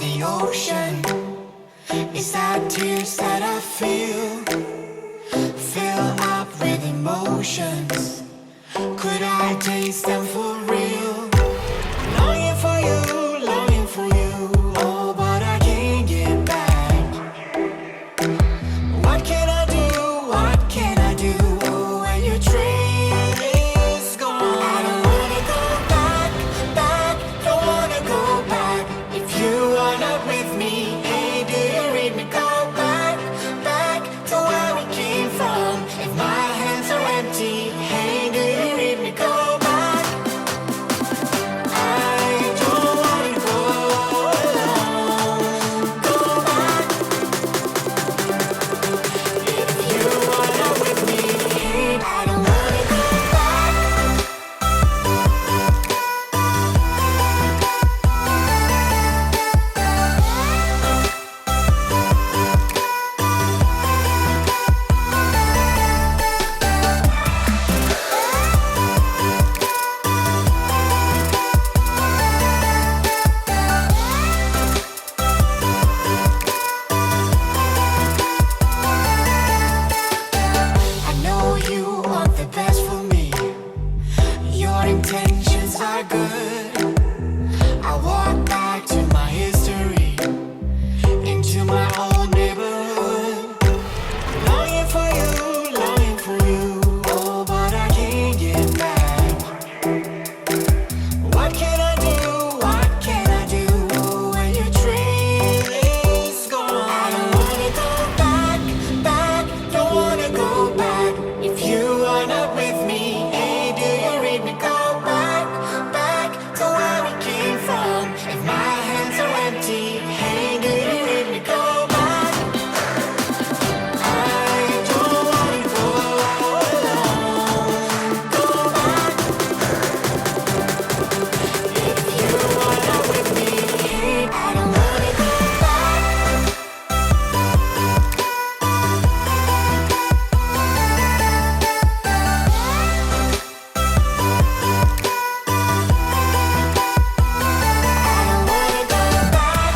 the ocean. It's that tears that I feel, fill up with emotions. Could I taste them for real? Longing for you, longing for you. Oh, but I can't get back. What can I do? What can I do? Oh, when your train is gone. I don't wanna go back, back. Don't wanna go back. If you are not with me, hey, do you read me? Go back, back to where we came from. If my hands are empty, hey, do you read me? Go back. I don't wanna go alone. Go back. If you are not with me, hey, I don't wanna go back. I know you want the best for me. Your intentions are good. I walk back to my history, into my old neighborhood. Longing for you, longing for you. Oh, but I can't get back. What can I do? What can I do? When your train is gone. I don't wanna go back, back. Don't wanna go back. If you are not with me, hey, do you read me? Go back, back to where we came from. If my hands are empty, hey, do you read me? Go back. I don't wanna go alone. Go back. If you are not with me, hey, I don't wanna go back. I don't wanna go back.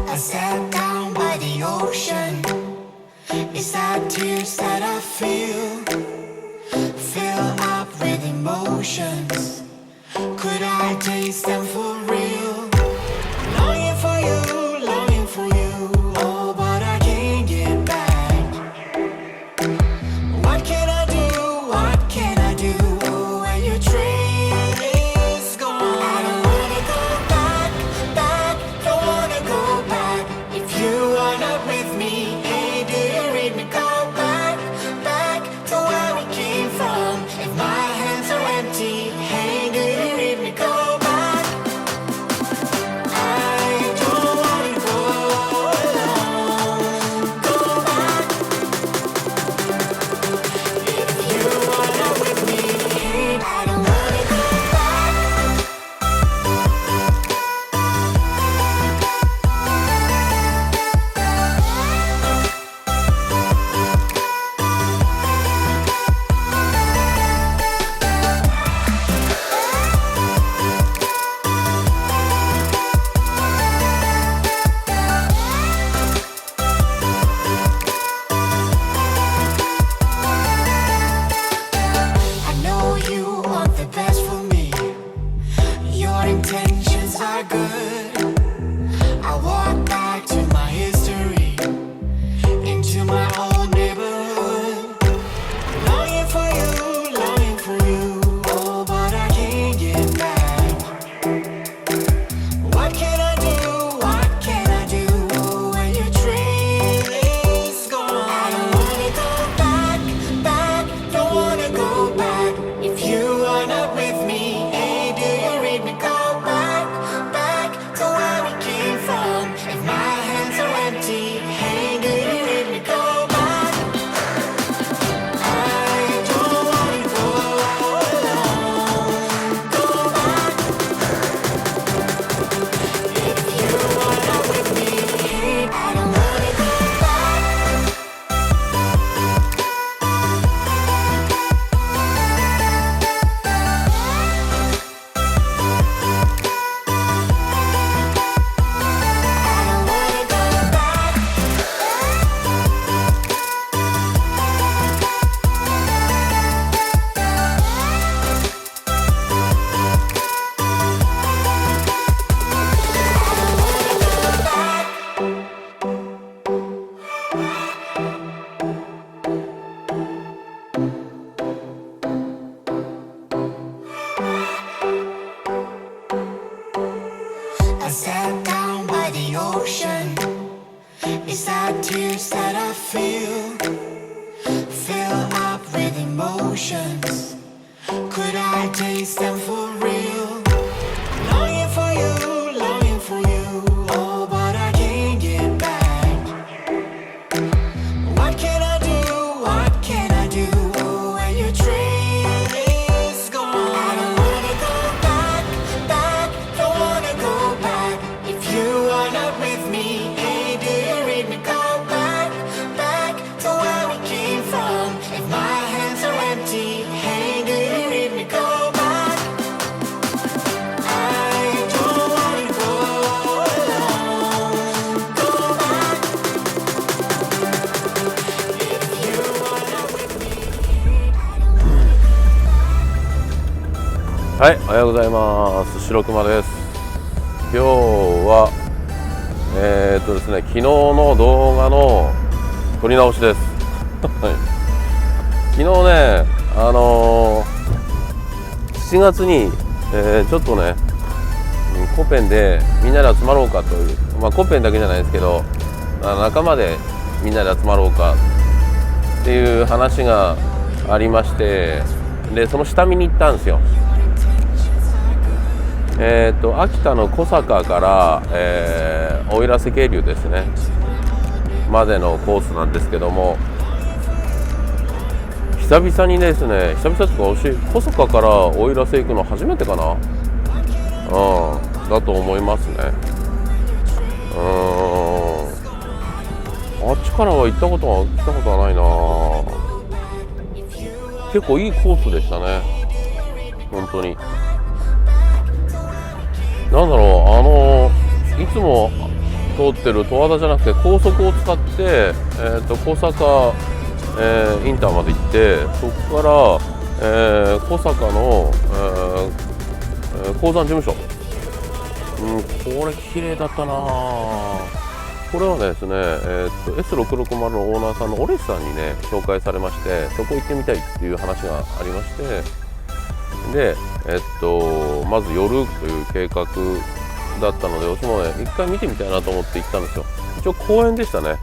I sat down by the ocean. It's that tears that I feel, fill up with emotions. Could I taste them for real? Longing for you, longing for you. Oh, but I can't get back. What can I do? What can I do? Oh, when your train is gone. I don't wanna go back, back. Don't wanna go back. If you are not with me, hey, do you read me? Go back, back to where we came from. If my hands are empty, hey, do you read me? Go back. got tears that I feel up with emotions. Could I taste them for real? Longing for you, longing for you. Oh, but I can't get back. What can I do? What can I do when your train is gone? I don't wanna go back, back. Don't wanna go back. If you are not with me, hey, do you read me? Go back, back to where we came from. If my hands are empty, hey, do you read me? Go back. I don't wanna go alone. Go back. If you are not with me, I don't wanna. はい、おはようございます。白熊です。今日はですね、昨日の動画の撮り直しです。はい、昨日ね、7月に、ちょっとね、コペンでみんなで集まろうかという、コペンだけじゃないですけど、仲間でみんなで集まろうかっていう話がありまして、でその下見に行ったんですよ。秋田の小坂から、奥入瀬渓流ですねまでのコースなんですけども、久々にですね、久々というか小坂から奥入瀬行くの初めてかな、だと思いますね。あっちからは行ったことはないな。結構いいコースでしたね、本当に。なんだろう、いつも通ってる十和田じゃなくて高速を使って、小坂、インターまで行って、そこから、小坂の、鉱山事務所、これ綺麗だったな。これはですね、S660 のオーナーさんのオレスさんにね紹介されまして、そこ行ってみたいっていう話がありまして、で、まず夜という計画だったので、私もね一回見てみたいなと思って行ったんですよ。一応公園でしたね。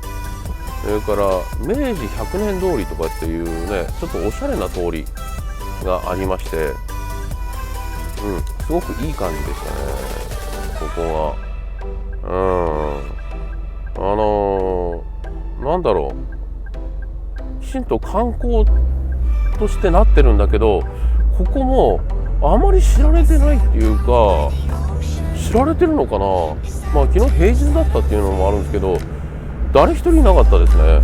それから明治100年通りとかっていうね、ちょっとおしゃれな通りがありまして、すごくいい感じでしたね、ここが。なんだろう、きちんと観光としてなってるんだけど、ここもあまり知られてないっていうか、知られてるのかな。昨日平日だったっていうのもあるんですけど、誰一人いなかったですね。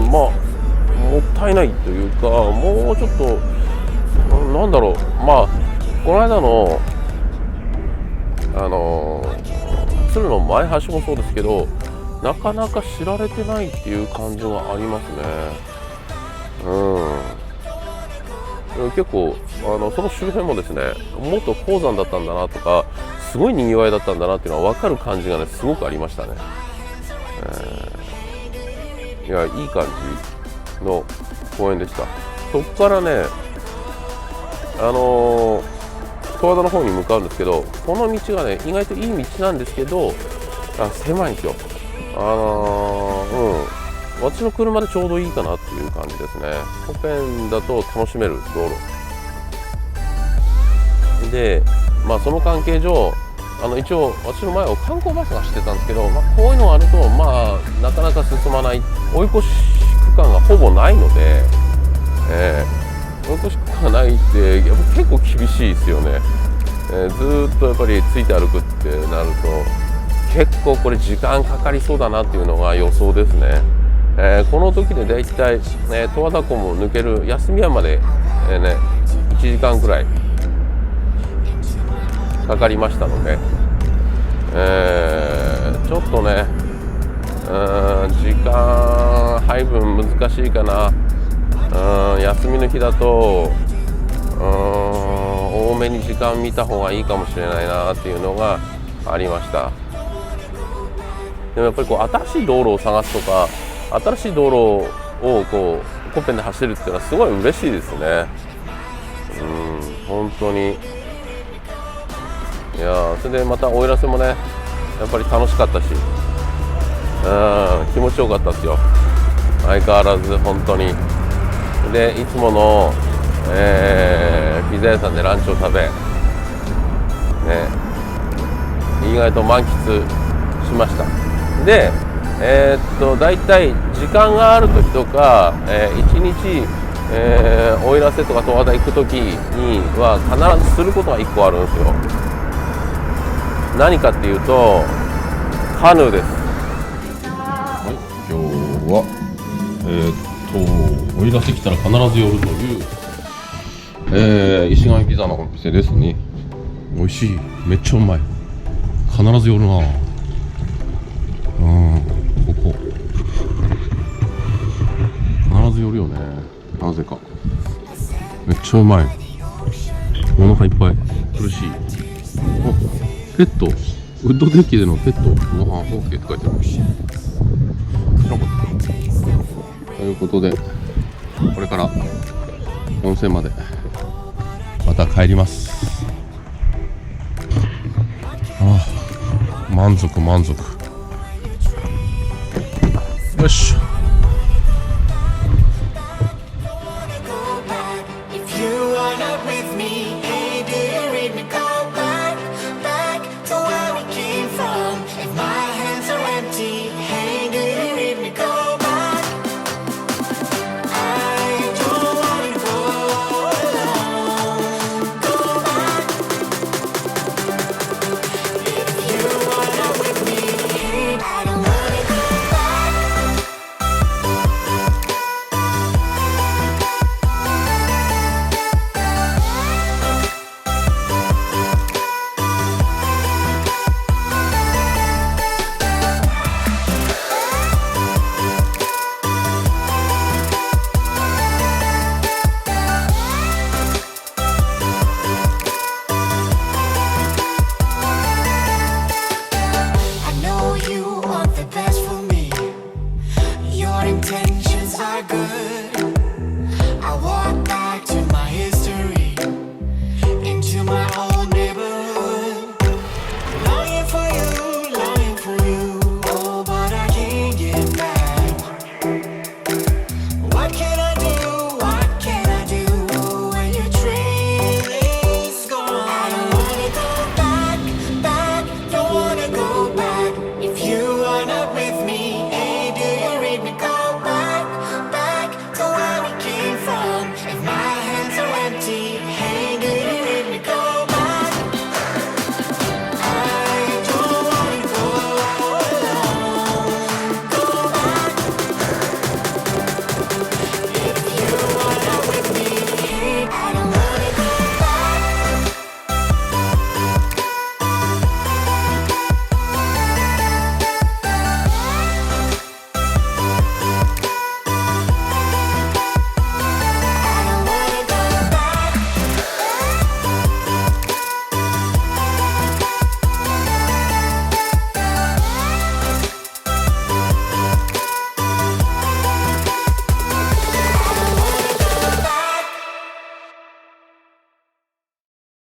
もったいないというか、もうちょっとなんだろう、この間の鶴の前橋もそうですけど、なかなか知られてないっていう感じがありますね。結構その周辺もですね、もっと鉱山だったんだなとか、すごい賑わいだったんだなっていうのは分かる感じがね、すごくありましたね。いや、いい感じの公園でした。そこからね、十和田の方に向かうんですけど、この道がね意外といい道なんですけど、狭いんですよ。私の車でちょうどいいかなっていう感じですね。コペンだと楽しめる道路で、その関係上一応私の前を観光バスが走ってたんですけど、こういうのがあるとなかなか進まない、追い越し区間がほぼないので、追い越し区間がないってやっぱ結構厳しいですよね。ずっとやっぱりついて歩くってなると結構これ時間かかりそうだなっていうのが予想ですね。この時でだいたい十和田湖も抜ける休み屋まで、1時間くらいかかりましたので、ちょっとね、時間配分難しいかな。休みの日だと多めに時間見た方がいいかもしれないなっていうのがありました。でもやっぱり新しい道路を探すとか、新しい道路をコペンで走るっていうのはすごい嬉しいですね。本当に。いやそれでまた奥入瀬もね、やっぱり楽しかったし、気持ちよかったですよ、相変わらず本当に。でいつもの、ピザ屋さんでランチを食べ、ね、意外と満喫しました。でだいたい時間がある時とか、1日、奥入瀬とか十和田行く時には必ずすることが1個あるんですよ。何かっていうとカヌーです。はい、今日は奥入瀬来たら必ず寄るという、石神ピザのお店ですね。美味しい、めっちゃうまい、必ず寄るな。ここ必ず寄るよね、なぜか。めっちゃうまい、お腹いっぱい、苦しい。ペットウッドデッキでのペットご飯 OK って書いてある。知らんかった。ということでこれから温泉までまた帰ります。満足満足。よし。If you are not with me, hey, do you read me? Go back, back to where we came from. If my hands are empty, hey, do you read me? Go back. I don't wanna go alone. Go back. If you are not with me, hey, I don't wanna go back. I know you want the best for me. Your intentions are good.